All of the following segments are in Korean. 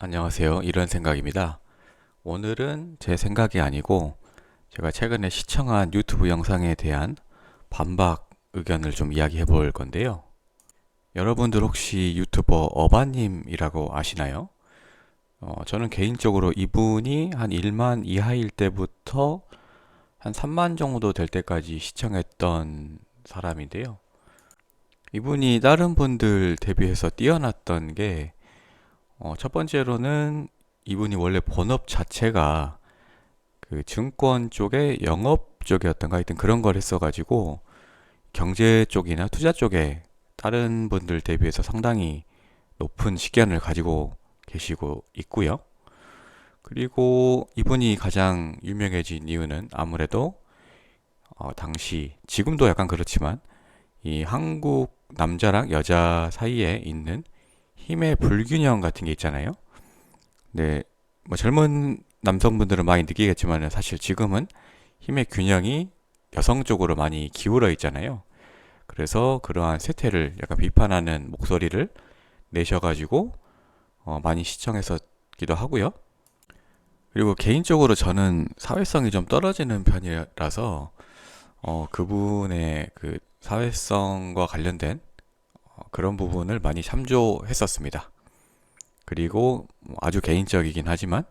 안녕하세요. 이런 생각입니다. 오늘은 제 생각이 아니고 제가 최근에 시청한 유튜브 영상에 대한 반박 의견을 좀 이야기해 볼 건데요. 여러분들 혹시 유튜버 어바님이라고 아시나요? 저는 개인적으로 이분이 한 1만 이하일 때부터 한 3만 정도 될 때까지 시청했던 사람인데요. 이분이 다른 분들 대비해서 뛰어났던 게 첫 번째로는 이분이 원래 본업 자체가 그 증권 쪽에 영업 쪽이었던가 하여튼 그런 걸 했어가지고 경제 쪽이나 투자 쪽에 다른 분들 대비해서 상당히 높은 식견을 가지고 계시고 있고요. 그리고 이분이 가장 유명해진 이유는 아무래도 당시 지금도 약간 그렇지만 이 한국 남자랑 여자 사이에 있는 힘의 불균형 같은 게 있잖아요. 네, 뭐 젊은 남성분들은 많이 느끼겠지만 사실 지금은 힘의 균형이 여성 쪽으로 많이 기울어 있잖아요. 그래서 그러한 세태를 약간 비판하는 목소리를 내셔가지고 많이 시청했었기도 하고요. 그리고 개인적으로 저는 사회성이 좀 떨어지는 편이라서 그분의 그 사회성과 관련된 그런 부분을 많이 참조했었습니다. 그리고 아주 개인적이긴 하지만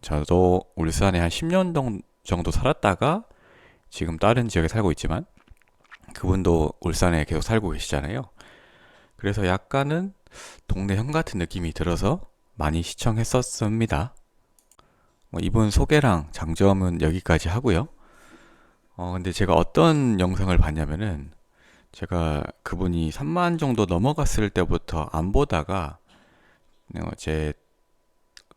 저도 울산에 한 10년 정도 살았다가 지금 다른 지역에 살고 있지만 그분도 울산에 계속 살고 계시잖아요. 그래서 약간은 동네 형 같은 느낌이 들어서 많이 시청했었습니다. 이분 소개랑 장점은 여기까지 하고요. 근데 제가 어떤 영상을 봤냐면은 제가 그분이 3만 정도 넘어갔을 때부터 안 보다가 제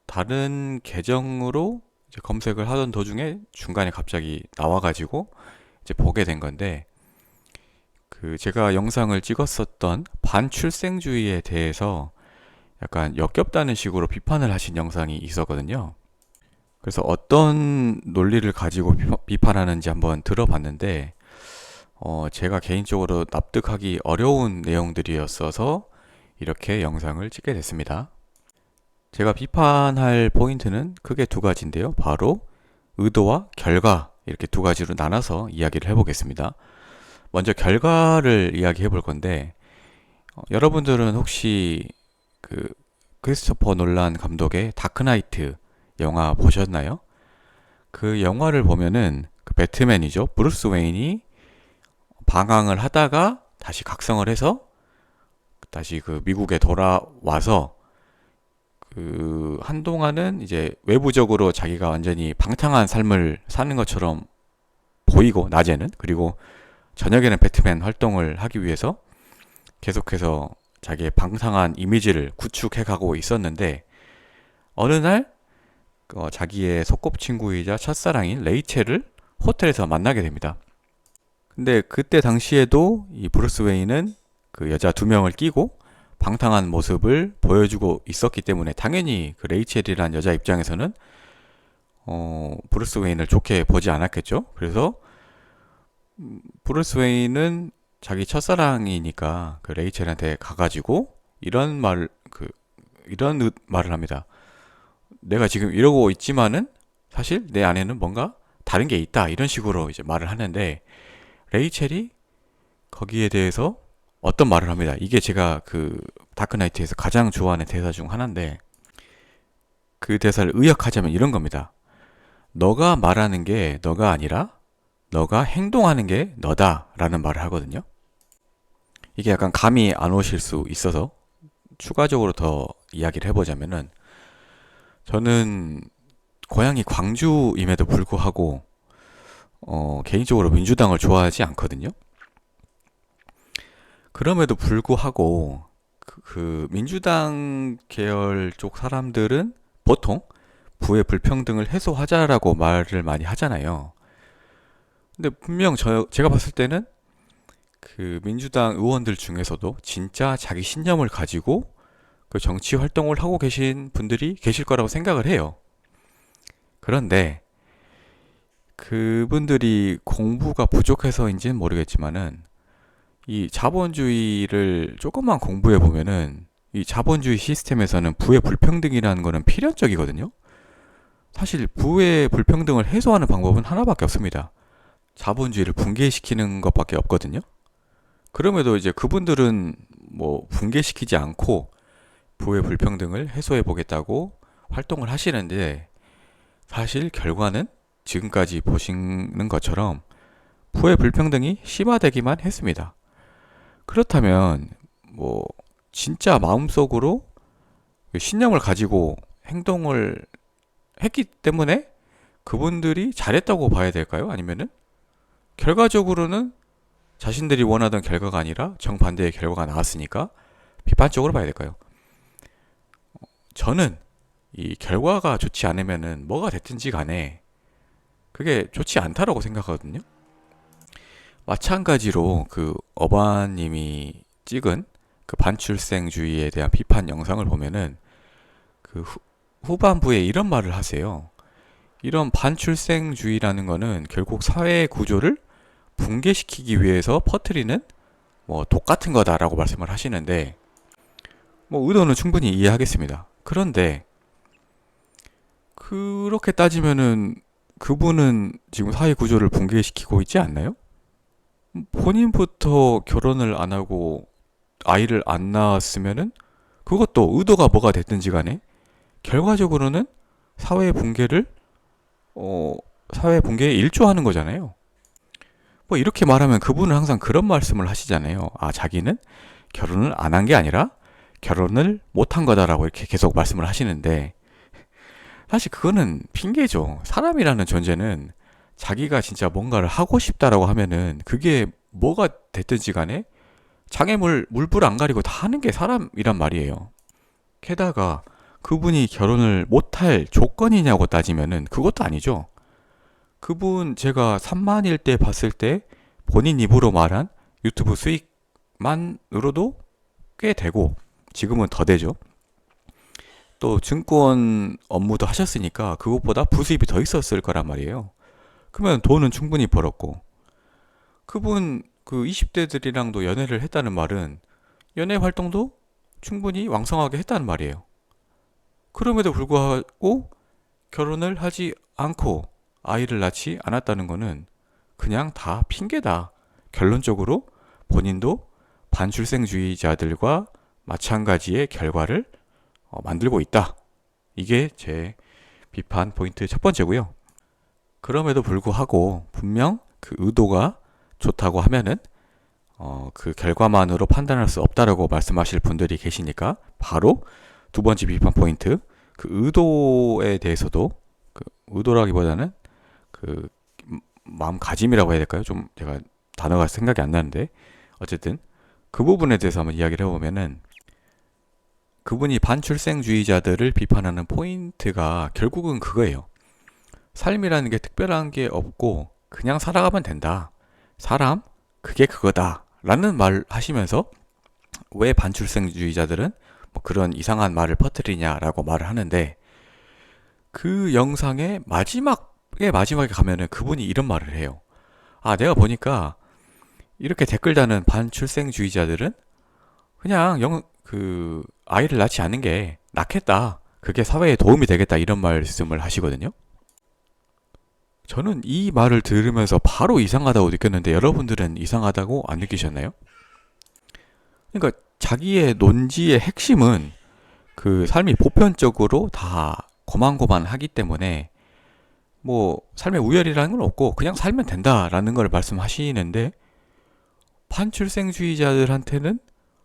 다른 계정으로 이제 검색을 하던 도중에 중간에 갑자기 나와가지고 이제 보게 된 건데 그 제가 영상을 찍었었던 반출생주의에 대해서 약간 역겹다는 식으로 비판을 하신 영상이 있었거든요. 그래서 어떤 논리를 가지고 비판하는지 한번 들어봤는데 제가 개인적으로 납득하기 어려운 내용들이었어서 이렇게 영상을 찍게 됐습니다. 제가 비판할 포인트는 크게 두 가지인데요. 바로 의도와 결과 이렇게 두 가지로 나눠서 이야기를 해보겠습니다. 먼저 결과를 이야기해 볼 건데 여러분들은 혹시 그 크리스토퍼 놀란 감독의 다크나이트 영화 보셨나요? 그 영화를 보면은 그 배트맨이죠. 브루스 웨인이 방황을 하다가 다시 각성을 해서 다시 그 미국에 돌아와서 그 한동안은 이제 외부적으로 자기가 완전히 방탕한 삶을 사는 것처럼 보이고 낮에는 그리고 저녁에는 배트맨 활동을 하기 위해서 계속해서 자기의 방탕한 이미지를 구축해 가고 있었는데 어느 날 자기의 소꿉친구이자 첫사랑인 레이첼을 호텔에서 만나게 됩니다. 근데 그때 당시에도 이 브루스 웨인은 그 여자 두 명을 끼고 방탕한 모습을 보여주고 있었기 때문에 당연히 그 레이첼이란 여자 입장에서는 브루스 웨인을 좋게 보지 않았겠죠. 그래서 브루스 웨인은 자기 첫사랑이니까 그 레이첼한테 가가지고 이런 말을 합니다. 내가 지금 이러고 있지만은 사실 내 안에는 뭔가 다른 게 있다 이런 식으로 이제 말을 하는데 레이첼이 거기에 대해서 어떤 말을 합니다. 이게 제가 그 다크나이트에서 가장 좋아하는 대사 중 하나인데 그 대사를 의역하자면 이런 겁니다. 너가 말하는 게 너가 아니라 너가 행동하는 게 너다라는 말을 하거든요. 이게 약간 감이 안 오실 수 있어서 추가적으로 더 이야기를 해보자면은 저는 고향이 광주임에도 불구하고 개인적으로 민주당을 좋아하지 않거든요. 그럼에도 불구하고 그 민주당 계열 쪽 사람들은 보통 부의 불평등을 해소하자라고 말을 많이 하잖아요. 근데 분명 제가 봤을 때는 그 민주당 의원들 중에서도 진짜 자기 신념을 가지고 그 정치 활동을 하고 계신 분들이 계실 거라고 생각을 해요. 그런데 그분들이 공부가 부족해서인지는 모르겠지만은 이 자본주의를 조금만 공부해 보면은 이 자본주의 시스템에서는 부의 불평등이라는 거는 필연적이거든요. 사실 부의 불평등을 해소하는 방법은 하나밖에 없습니다. 자본주의를 붕괴시키는 것밖에 없거든요. 그럼에도 이제 그분들은 뭐 붕괴시키지 않고 부의 불평등을 해소해 보겠다고 활동을 하시는데, 사실 결과는 지금까지 보시는 것처럼 부의 불평등이 심화되기만 했습니다. 그렇다면 뭐 진짜 마음속으로 신념을 가지고 행동을 했기 때문에 그분들이 잘했다고 봐야 될까요? 아니면은 결과적으로는 자신들이 원하던 결과가 아니라 정반대의 결과가 나왔으니까 비판적으로 봐야 될까요? 저는 이 결과가 좋지 않으면은 뭐가 됐든지 간에 그게 좋지 않다라고 생각하거든요. 마찬가지로 그 어바님이 찍은 그 반출생주의에 대한 비판 영상을 보면은 그 후반부에 이런 말을 하세요. 이런 반출생주의라는 거는 결국 사회 구조를 붕괴시키기 위해서 퍼뜨리는 뭐 독 같은 거다라고 말씀을 하시는데, 뭐 의도는 충분히 이해하겠습니다. 그런데 그렇게 따지면은 그분은 지금 사회 구조를 붕괴시키고 있지 않나요? 본인부터 결혼을 안 하고 아이를 안 낳았으면은 그것도 의도가 뭐가 됐든지 간에 결과적으로는 사회 붕괴를 사회 붕괴에 일조하는 거잖아요. 뭐 이렇게 말하면 그분은 항상 그런 말씀을 하시잖아요. 아, 자기는 결혼을 안 한 게 아니라 결혼을 못 한 거다라고 이렇게 계속 말씀을 하시는데, 사실 그거는 핑계죠. 사람이라는 존재는 자기가 진짜 뭔가를 하고 싶다라고 하면은 그게 뭐가 됐든지 간에 장애물 물불 안 가리고 다 하는 게 사람이란 말이에요. 게다가 그분이 결혼을 못할 조건이냐고 따지면은 그것도 아니죠. 그분 제가 3만일 때 봤을 때 본인 입으로 말한 유튜브 수익만으로도 꽤 되고, 지금은 더 되죠. 또 증권 업무도 하셨으니까 그것보다 부수입이 더 있었을 거란 말이에요. 그러면 돈은 충분히 벌었고, 그분 그 20대들이랑도 연애를 했다는 말은 연애 활동도 충분히 왕성하게 했다는 말이에요. 그럼에도 불구하고 결혼을 하지 않고 아이를 낳지 않았다는 거는 그냥 다 핑계다. 결론적으로 본인도 반출생주의자들과 마찬가지의 결과를 만들고 있다. 이게 제 비판 포인트 첫 번째고요. 그럼에도 불구하고 분명 그 의도가 좋다고 하면은 그 결과만으로 판단할 수 없다라고 말씀하실 분들이 계시니까 바로 두 번째 비판 포인트, 그 의도에 대해서도, 그 의도라기보다는 그 마음가짐이라고 해야 될까요? 좀 제가 단어가 생각이 안 나는데 어쨌든 그 부분에 대해서 한번 이야기를 해보면은, 그분이 반출생주의자들을 비판하는 포인트가 결국은 그거예요. 삶이라는 게 특별한 게 없고 그냥 살아가면 된다. 사람 그게 그거다 라는 말 하시면서 왜 반출생주의자들은 뭐 그런 이상한 말을 퍼뜨리냐라고 말을 하는데, 그 영상의 마지막에 가면은 그분이 이런 말을 해요. 아, 내가 보니까 이렇게 댓글 다는 반출생주의자들은 그냥 아이를 낳지 않는 게 낫겠다. 그게 사회에 도움이 되겠다. 이런 말씀을 하시거든요. 저는 이 말을 들으면서 바로 이상하다고 느꼈는데, 여러분들은 이상하다고 안 느끼셨나요? 그러니까 자기의 논지의 핵심은 그 삶이 보편적으로 다 고만고만하기 때문에 뭐 삶의 우열이라는 건 없고 그냥 살면 된다라는 걸 말씀하시는데, 반출생주의자들한테는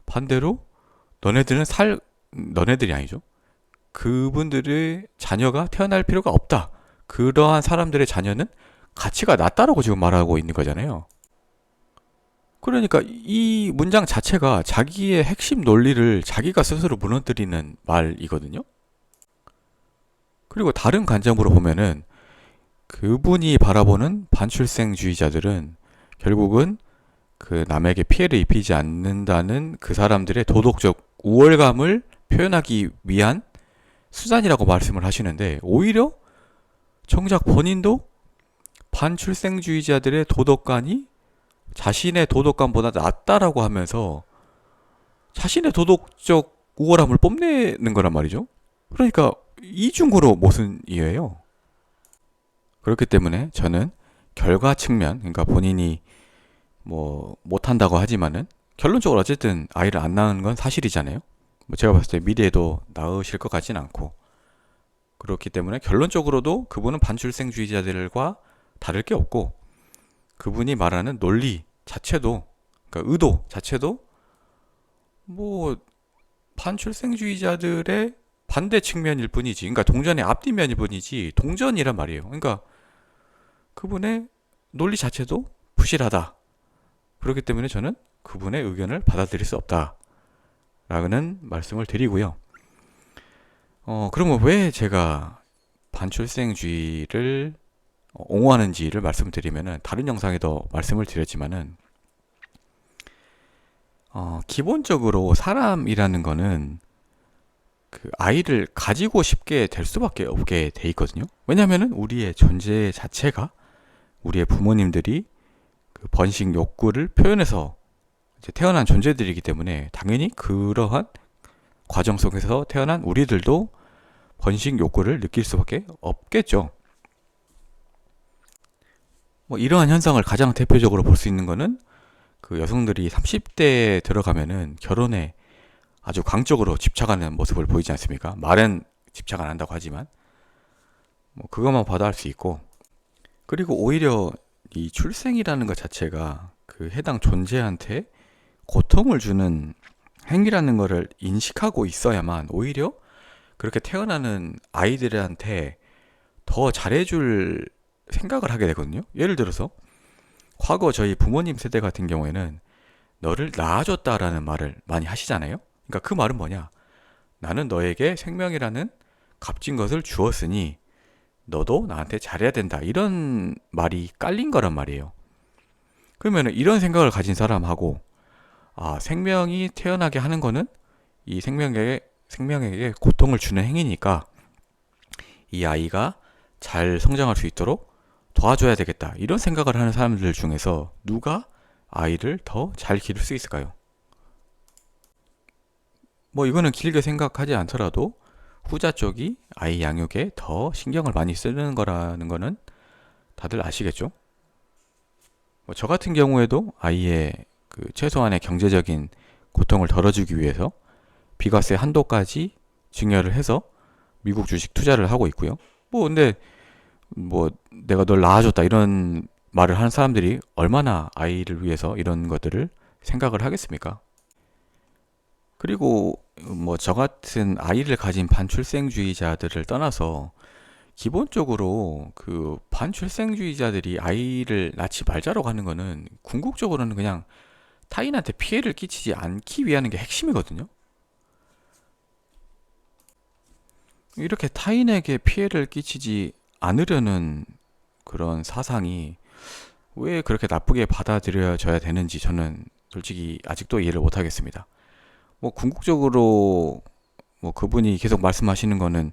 반대로 너네들이 아니죠. 그분들의 자녀가 태어날 필요가 없다. 그러한 사람들의 자녀는 가치가 낮다라고 지금 말하고 있는 거잖아요. 그러니까 이 문장 자체가 자기의 핵심 논리를 자기가 스스로 무너뜨리는 말이거든요. 그리고 다른 관점으로 보면은 그분이 바라보는 반출생주의자들은 결국은 그 남에게 피해를 입히지 않는다는 그 사람들의 도덕적 우월감을 표현하기 위한 수단이라고 말씀을 하시는데, 오히려 정작 본인도 반출생주의자들의 도덕관이 자신의 도덕관보다 낫다라고 하면서 자신의 도덕적 우월함을 뽐내는 거란 말이죠. 그러니까 이중으로 모순이에요. 그렇기 때문에 저는 결과 측면, 그러니까 본인이 뭐 못한다고 하지만은 결론적으로 어쨌든 아이를 안 낳은 건 사실이잖아요. 뭐 제가 봤을 때 미래에도 낳으실 것 같진 않고, 그렇기 때문에 결론적으로도 그분은 반출생주의자들과 다를 게 없고, 그분이 말하는 논리 자체도, 그러니까 의도 자체도 뭐 반출생주의자들의 반대 측면일 뿐이지, 그러니까 동전의 앞뒤면일 뿐이지 동전이란 말이에요. 그러니까 그분의 논리 자체도 부실하다. 그렇기 때문에 저는 그분의 의견을 받아들일 수 없다라는 말씀을 드리고요. 그러면 왜 제가 반출생주의를 옹호하는지를 말씀드리면은, 다른 영상에도 말씀을 드렸지만은, 기본적으로 사람이라는 거는 그 아이를 가지고 싶게 될 수밖에 없게 돼 있거든요. 왜냐면은 우리의 존재 자체가, 우리의 부모님들이 그 번식 욕구를 표현해서 이제 태어난 존재들이기 때문에 당연히 그러한 과정 속에서 태어난 우리들도 번식 욕구를 느낄 수밖에 없겠죠. 뭐 이러한 현상을 가장 대표적으로 볼 수 있는 거는, 그 여성들이 30대에 들어가면은 결혼에 아주 광적으로 집착하는 모습을 보이지 않습니까? 말은 집착 안 한다고 하지만 뭐 그것만 봐도 알 수 있고, 그리고 오히려 이 출생이라는 것 자체가 그 해당 존재한테 고통을 주는 행위라는 것을 인식하고 있어야만 오히려 그렇게 태어나는 아이들한테 더 잘해줄 생각을 하게 되거든요. 예를 들어서 과거 저희 부모님 세대 같은 경우에는 너를 낳아줬다라는 말을 많이 하시잖아요. 그러니까 그 말은 뭐냐? 나는 너에게 생명이라는 값진 것을 주었으니 너도 나한테 잘해야 된다. 이런 말이 깔린 거란 말이에요. 그러면 이런 생각을 가진 사람하고, 생명이 태어나게 하는 거는 이 생명에게 고통을 주는 행위니까 이 아이가 잘 성장할 수 있도록 도와줘야 되겠다. 이런 생각을 하는 사람들 중에서 누가 아이를 더 잘 기를 수 있을까요? 뭐 이거는 길게 생각하지 않더라도 후자 쪽이 아이 양육에 더 신경을 많이 쓰는 거라는 거는 다들 아시겠죠? 뭐 저 같은 경우에도 아이의 그 최소한의 경제적인 고통을 덜어주기 위해서 비과세 한도까지 증여를 해서 미국 주식 투자를 하고 있고요. 뭐 근데 뭐 내가 널 낳아줬다 이런 말을 하는 사람들이 얼마나 아이를 위해서 이런 것들을 생각을 하겠습니까? 그리고 뭐 저 같은 아이를 가진 반출생주의자들을 떠나서 기본적으로 그 반출생주의자들이 아이를 낳지 말자라고 하는 거는 궁극적으로는 그냥 타인한테 피해를 끼치지 않기 위한 게 핵심이거든요. 이렇게 타인에게 피해를 끼치지 않으려는 그런 사상이 왜 그렇게 나쁘게 받아들여져야 되는지 저는 솔직히 아직도 이해를 못 하겠습니다. 뭐 궁극적으로 뭐 그분이 계속 말씀하시는 거는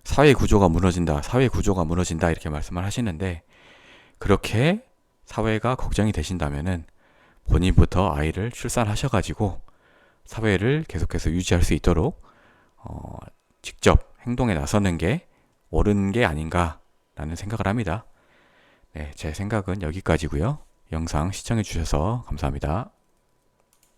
사회 구조가 무너진다, 사회 구조가 무너진다 이렇게 말씀을 하시는데, 그렇게 사회가 걱정이 되신다면은 본인부터 아이를 출산하셔가지고 사회를 계속해서 유지할 수 있도록 직접 행동에 나서는 게 옳은 게 아닌가라는 생각을 합니다. 네, 제 생각은 여기까지고요. 영상 시청해 주셔서 감사합니다.